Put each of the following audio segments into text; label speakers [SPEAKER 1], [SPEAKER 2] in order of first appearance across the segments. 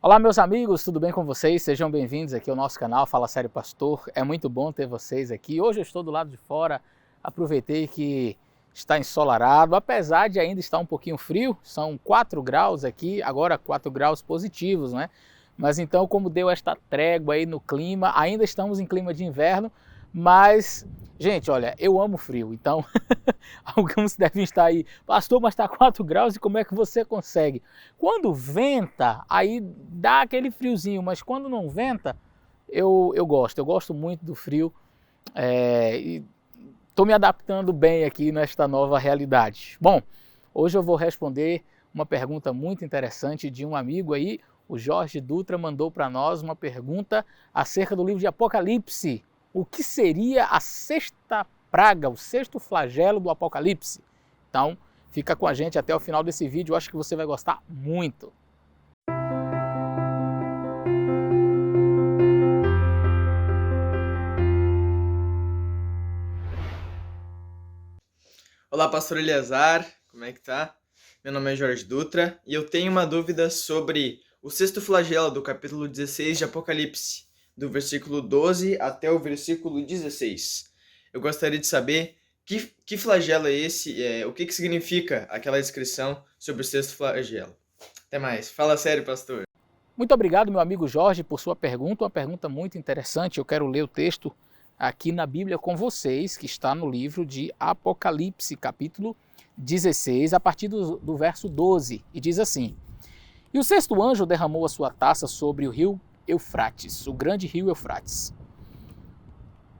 [SPEAKER 1] Olá meus amigos, tudo bem com vocês? Sejam bem-vindos aqui ao nosso canal Fala Sério Pastor. É muito bom ter vocês aqui. Hoje eu estou do lado de fora, aproveitei que está ensolarado, apesar de ainda estar um pouquinho frio, são 4 graus aqui, agora 4 graus positivos, né? Mas então, como deu esta trégua aí no clima, ainda estamos em clima de inverno, mas, gente, olha, eu amo frio, então alguns devem estar aí, pastor, mas está 4 graus e como é que você consegue? Quando venta, aí dá aquele friozinho, mas quando não venta, eu gosto muito do frio e estou me adaptando bem aqui nesta nova realidade. Bom, hoje eu vou responder uma pergunta muito interessante de um amigo aí, o Jorge Dutra mandou para nós uma pergunta acerca do livro de Apocalipse. O que seria a sexta praga, o sexto flagelo do Apocalipse? Então, fica com a gente até o final desse vídeo, eu acho que você vai gostar muito.
[SPEAKER 2] Olá, pastor Eleazar, como é que tá? Meu nome é Jorge Dutra e eu tenho uma dúvida sobre o sexto flagelo do capítulo 16 de Apocalipse, do versículo 12 até o versículo 16. Eu gostaria de saber que flagelo é esse, o que significa aquela descrição sobre o sexto flagelo. Até mais. Fala sério, pastor.
[SPEAKER 1] Muito obrigado, meu amigo Jorge, por sua pergunta, uma pergunta muito interessante. Eu quero ler o texto aqui na Bíblia com vocês, que está no livro de Apocalipse, capítulo 16, a partir do verso 12, e diz assim: E o sexto anjo derramou a sua taça sobre o rio Eufrates, o grande rio Eufrates.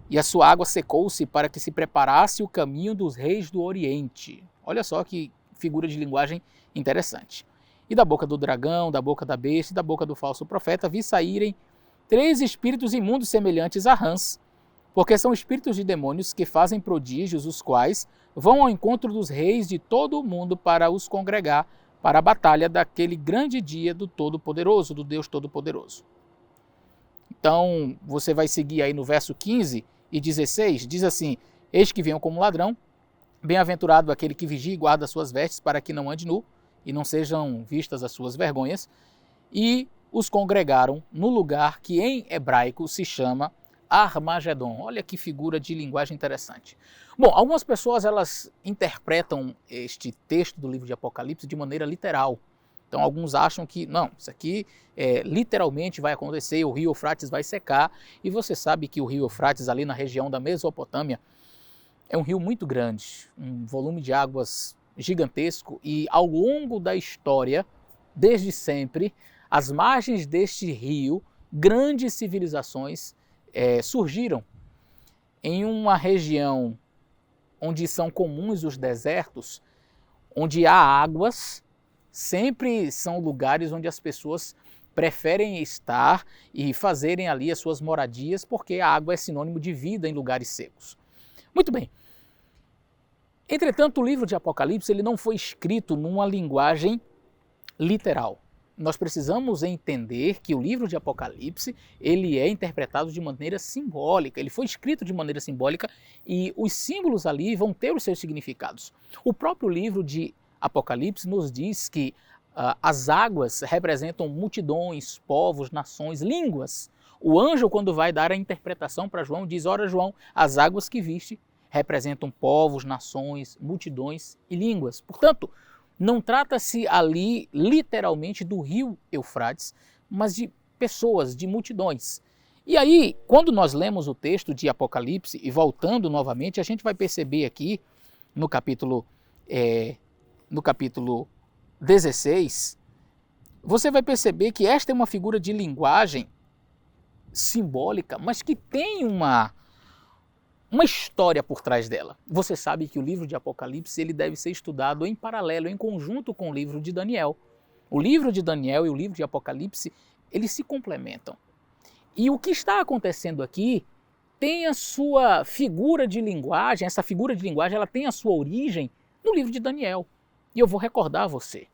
[SPEAKER 1] E a sua água secou-se para que se preparasse o caminho dos reis do Oriente. Olha só que figura de linguagem interessante. E da boca do dragão, da boca da besta e da boca do falso profeta vi saírem 3 espíritos imundos semelhantes a rãs, porque são espíritos de demônios que fazem prodígios, os quais vão ao encontro dos reis de todo o mundo para os congregar para a batalha daquele grande dia do Todo-Poderoso, do Deus Todo-Poderoso. Então, você vai seguir aí no verso 15 e 16, diz assim: Eis que venham como ladrão, bem-aventurado aquele que vigia e guarda as suas vestes para que não ande nu e não sejam vistas as suas vergonhas. E os congregaram no lugar que em hebraico se chama Armagedon. Olha que figura de linguagem interessante. Bom, algumas pessoas elas interpretam este texto do livro de Apocalipse de maneira literal. Então alguns acham que, não, isso aqui literalmente vai acontecer, o rio Eufrates vai secar, e você sabe que o rio Eufrates ali na região da Mesopotâmia é um rio muito grande, um volume de águas gigantesco, e ao longo da história, desde sempre, às margens deste rio, grandes civilizações surgiram em uma região onde são comuns os desertos, onde há águas, sempre são lugares onde as pessoas preferem estar e fazerem ali as suas moradias, porque a água é sinônimo de vida em lugares secos. Muito bem. Entretanto, o livro de Apocalipse ele não foi escrito numa linguagem literal. Nós precisamos entender que o livro de Apocalipse ele é interpretado de maneira simbólica, ele foi escrito de maneira simbólica e os símbolos ali vão ter os seus significados. O próprio livro de Apocalipse nos diz que as águas representam multidões, povos, nações, línguas. O anjo, quando vai dar a interpretação para João, diz: Ora, João, as águas que viste representam povos, nações, multidões e línguas. Portanto, não trata-se ali literalmente do rio Eufrates, mas de pessoas, de multidões. E aí, quando nós lemos o texto de Apocalipse, e voltando novamente, a gente vai perceber aqui no capítulo 16, você vai perceber que esta é uma figura de linguagem simbólica, mas que tem uma história por trás dela. Você sabe que o livro de Apocalipse ele deve ser estudado em paralelo, em conjunto com o livro de Daniel. O livro de Daniel e o livro de Apocalipse, eles se complementam. E o que está acontecendo aqui tem a sua figura de linguagem, essa figura de linguagem ela tem a sua origem no livro de Daniel. E eu vou recordar a você.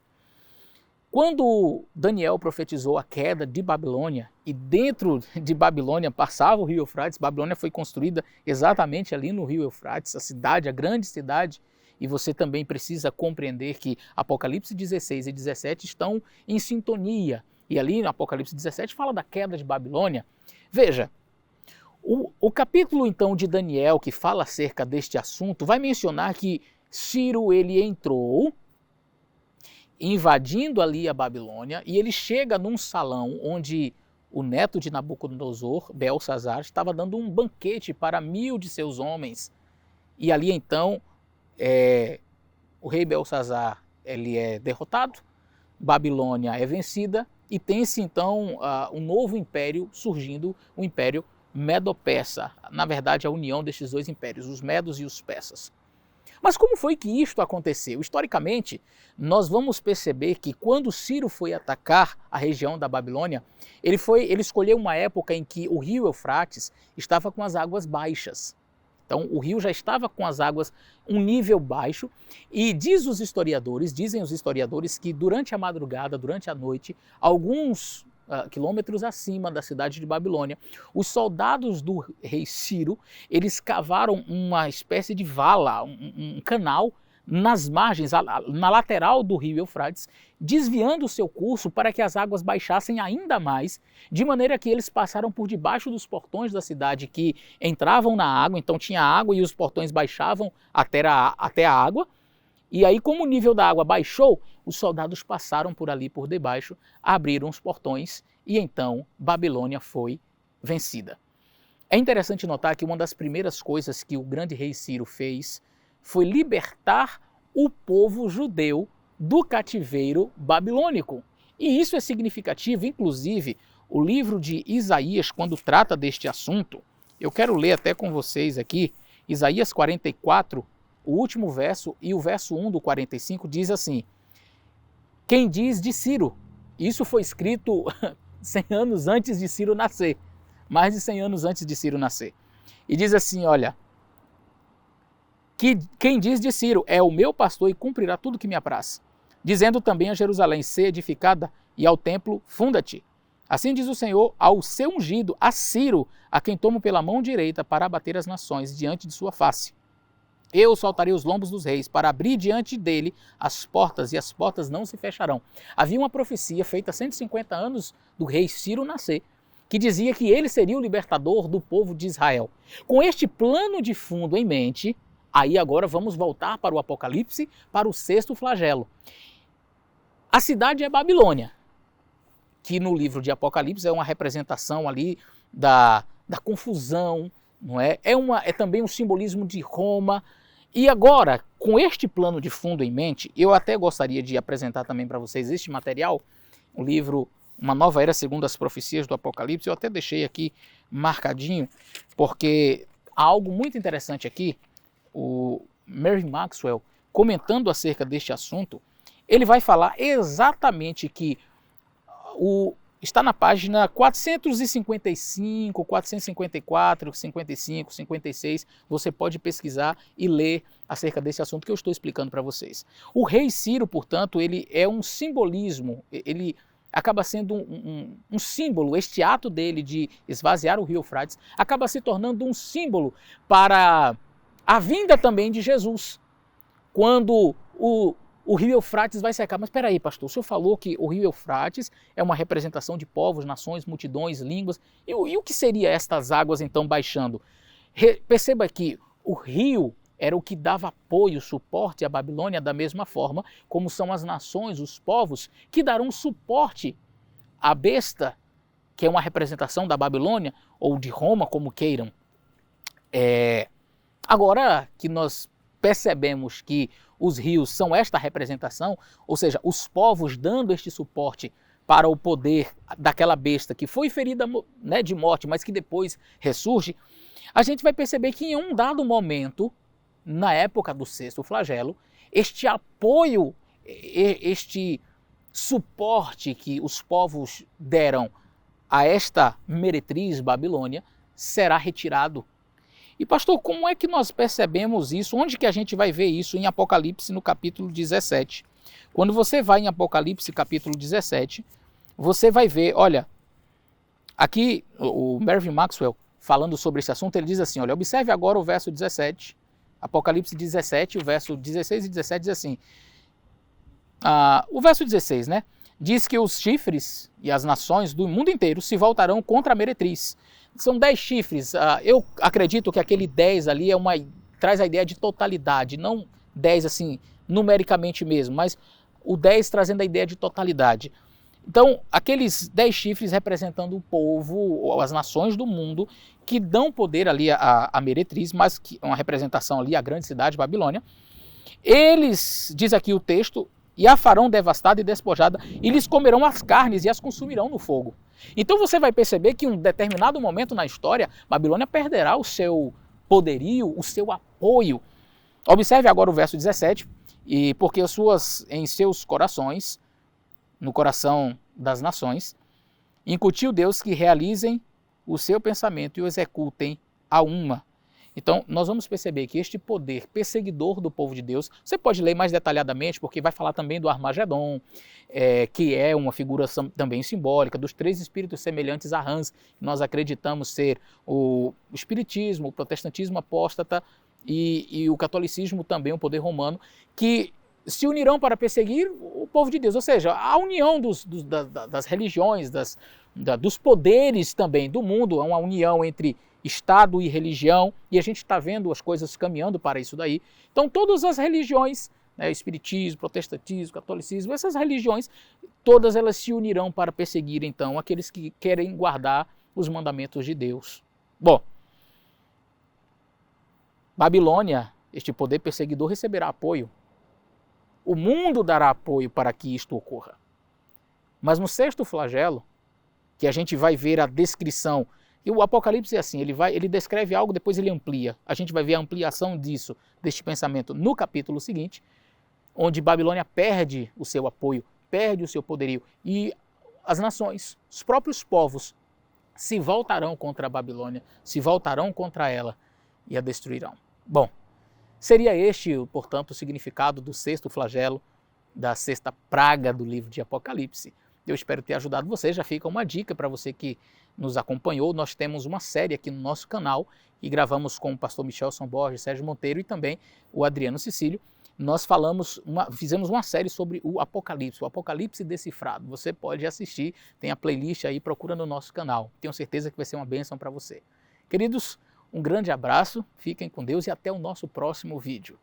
[SPEAKER 1] Quando Daniel profetizou a queda de Babilônia, e dentro de Babilônia passava o rio Eufrates, Babilônia foi construída exatamente ali no rio Eufrates, a cidade, a grande cidade, e você também precisa compreender que Apocalipse 16 e 17 estão em sintonia. E ali no Apocalipse 17 fala da queda de Babilônia. Veja, o capítulo então de Daniel que fala acerca deste assunto vai mencionar que Ciro ele entrou invadindo ali a Babilônia e ele chega num salão onde o neto de Nabucodonosor, Belsazar, estava dando um banquete para 1000 de seus homens. E ali então o rei Belsazar ele é derrotado, Babilônia é vencida e tem-se então um novo império surgindo, o Império Medo-Persa. Na verdade, a união destes dois impérios, os Medos e os Persas. Mas como foi que isto aconteceu? Historicamente, nós vamos perceber que quando Ciro foi atacar a região da Babilônia, ele escolheu uma época em que o rio Eufrates estava com as águas baixas. Então o rio já estava com as águas um nível baixo e dizem os historiadores que durante a madrugada, durante a noite, alguns quilômetros acima da cidade de Babilônia, os soldados do rei Ciro, eles cavaram uma espécie de vala, um canal nas margens, na lateral do rio Eufrates, desviando o seu curso para que as águas baixassem ainda mais, de maneira que eles passaram por debaixo dos portões da cidade que entravam na água, então tinha água e os portões baixavam até a água, e aí como o nível da água baixou, os soldados passaram por ali por debaixo, abriram os portões e então Babilônia foi vencida. É interessante notar que uma das primeiras coisas que o grande rei Ciro fez foi libertar o povo judeu do cativeiro babilônico. E isso é significativo, inclusive o livro de Isaías, quando trata deste assunto, eu quero ler até com vocês aqui, Isaías 44, o último verso e o verso 1 do 45 diz assim: quem diz de Ciro? Isso foi escrito 100 anos antes de Ciro nascer, mais de 100 anos antes de Ciro nascer. E diz assim, olha, quem diz de Ciro é o meu pastor e cumprirá tudo que me apraz. Dizendo também a Jerusalém, ser edificada, e ao templo, funda-te. Assim diz o Senhor ao seu ungido, a Ciro, a quem tomo pela mão direita para abater as nações diante de sua face. Eu soltarei os lombos dos reis para abrir diante dele as portas e as portas não se fecharão. Havia uma profecia feita 150 anos do rei Ciro nascer, que dizia que ele seria o libertador do povo de Israel. Com este plano de fundo em mente, aí agora vamos voltar para o Apocalipse, para o sexto flagelo. A cidade é Babilônia, que no livro de Apocalipse é uma representação ali da confusão, não é? É também um simbolismo de Roma. E agora, com este plano de fundo em mente, eu até gostaria de apresentar também para vocês este material, o livro Uma Nova Era Segundo as Profecias do Apocalipse. Eu até deixei aqui marcadinho, porque há algo muito interessante aqui. O Mary Maxwell, comentando acerca deste assunto, ele vai falar exatamente que está na página 455, 454, 55, 56, você pode pesquisar e ler acerca desse assunto que eu estou explicando para vocês. O rei Ciro, portanto, ele é um simbolismo, ele acaba sendo um símbolo, este ato dele de esvaziar o rio Eufrates, acaba se tornando um símbolo para a vinda também de Jesus, quando o rio Eufrates vai secar. Mas espera aí, pastor, o senhor falou que o rio Eufrates é uma representação de povos, nações, multidões, línguas. E o que seria estas águas então baixando? Perceba que o rio era o que dava apoio, suporte à Babilônia, da mesma forma como são as nações, os povos, que darão suporte à besta, que é uma representação da Babilônia, ou de Roma, como queiram. Agora que nós percebemos que os rios são esta representação, ou seja, os povos dando este suporte para o poder daquela besta que foi ferida, né, de morte, mas que depois ressurge, a gente vai perceber que em um dado momento, na época do sexto flagelo, este apoio, este suporte que os povos deram a esta meretriz Babilônia será retirado. E pastor, como é que nós percebemos isso? Onde que a gente vai ver isso? Em Apocalipse, no capítulo 17. Quando você vai em Apocalipse, capítulo 17, você vai ver, olha, aqui o Mervyn Maxwell, falando sobre esse assunto, ele diz assim, olha, observe agora o verso 17, Apocalipse 17, o verso 16 e 17 diz assim, o verso 16, né? diz que os chifres e as nações do mundo inteiro se voltarão contra a meretriz. São 10 chifres. Eu acredito que aquele 10 ali traz a ideia de totalidade, não 10 assim, numericamente mesmo, mas o 10 trazendo a ideia de totalidade. Então, aqueles 10 chifres representando o povo, ou as nações do mundo, que dão poder ali à meretriz, mas que é uma representação ali à grande cidade, Babilônia. Eles, diz aqui o texto, e a farão devastada e despojada, e lhes comerão as carnes e as consumirão no fogo. Então você vai perceber que em um determinado momento na história, Babilônia perderá o seu poderio, o seu apoio. Observe agora o verso 17, e porque em seus corações, no coração das nações, incutiu Deus que realizem o seu pensamento e o executem a uma. Então, nós vamos perceber que este poder perseguidor do povo de Deus, você pode ler mais detalhadamente, porque vai falar também do Armagedon, que é uma figura também simbólica, dos 3 espíritos semelhantes a rãs, que nós acreditamos ser o espiritismo, o protestantismo apóstata e o catolicismo também, o poder romano, que se unirão para perseguir o povo de Deus. Ou seja, a união das religiões, dos poderes também do mundo, é uma união entre Estado e religião, e a gente está vendo as coisas caminhando para isso daí. Então todas as religiões, espiritismo, protestantismo, catolicismo, essas religiões, todas elas se unirão para perseguir então aqueles que querem guardar os mandamentos de Deus. Bom, Babilônia, este poder perseguidor, receberá apoio. O mundo dará apoio para que isto ocorra. Mas no 6º flagelo, que a gente vai ver a descrição, e o Apocalipse é assim, ele descreve algo, depois ele amplia. A gente vai ver a ampliação deste pensamento no capítulo seguinte, onde Babilônia perde o seu apoio, perde o seu poderio, e as nações, os próprios povos, se voltarão contra a Babilônia, se voltarão contra ela e a destruirão. Bom, seria este, portanto, o significado do 6º flagelo, da 6ª praga do livro de Apocalipse. Eu espero ter ajudado você. Já fica uma dica para você que nos acompanhou. Nós temos uma série aqui no nosso canal e gravamos com o pastor Michelson Borges, Sérgio Monteiro e também o Adriano Cecílio. Nós fizemos uma série sobre o Apocalipse decifrado. Você pode assistir, tem a playlist aí, procura no nosso canal. Tenho certeza que vai ser uma bênção para você. Queridos, um grande abraço, fiquem com Deus e até o nosso próximo vídeo.